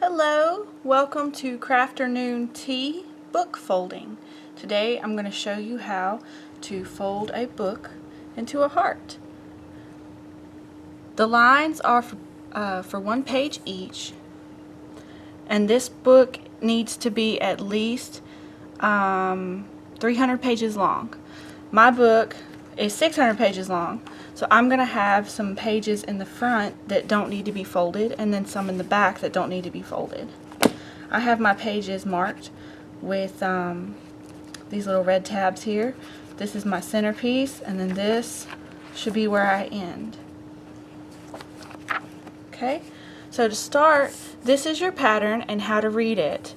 Hello, welcome to Crafternoon Tea book folding. Today I'm going to show you how to fold a book into a heart. The lines are for 1 page each, and this book needs to be at least 300 pages long. My book is 600 pages long, so I'm going to have some pages in the front that don't need to be folded and then some in the back that don't need to be folded. I have my pages marked with these little red tabs here. This is my centerpiece, and then this should be where I end. Okay, so to start, this is your pattern and how to read it.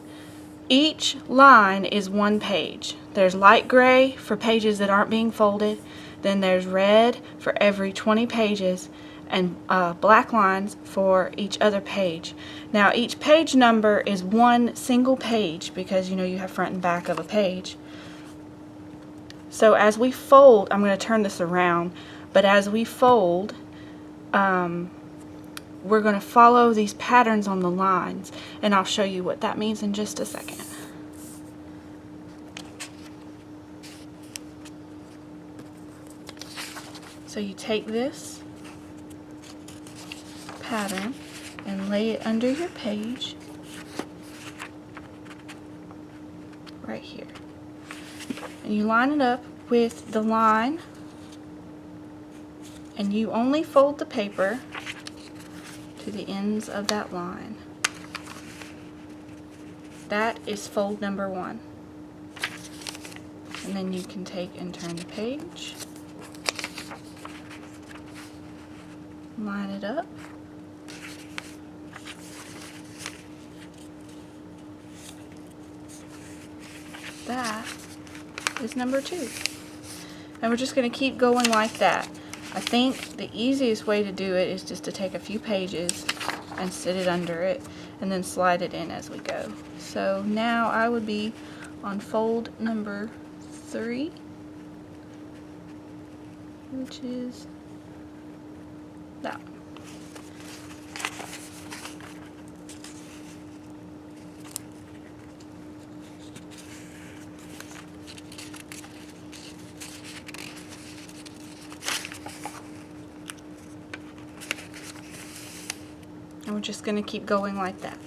Each line is 1 page. There's light gray for pages that aren't being folded, then there's red for every 20 pages, and black lines for each other page. Now each page number is 1 single page because you have front and back of a page. So as we fold, I'm going to turn this around, but as we fold, we're going to follow these patterns on the lines, and I'll show you what that means in just a second. So you take this pattern and lay it under your page right here. And you line it up with the line, and you only fold the paper to the ends of that line. That is fold number 1. And then you can take and turn the page, line it up, that is number 2. And we're just going to keep going like that. I think the easiest way to do it is just to take a few pages and sit it under it and then slide it in as we go. So now I would be on fold number 3, which is that one. And we're just going to keep going like that.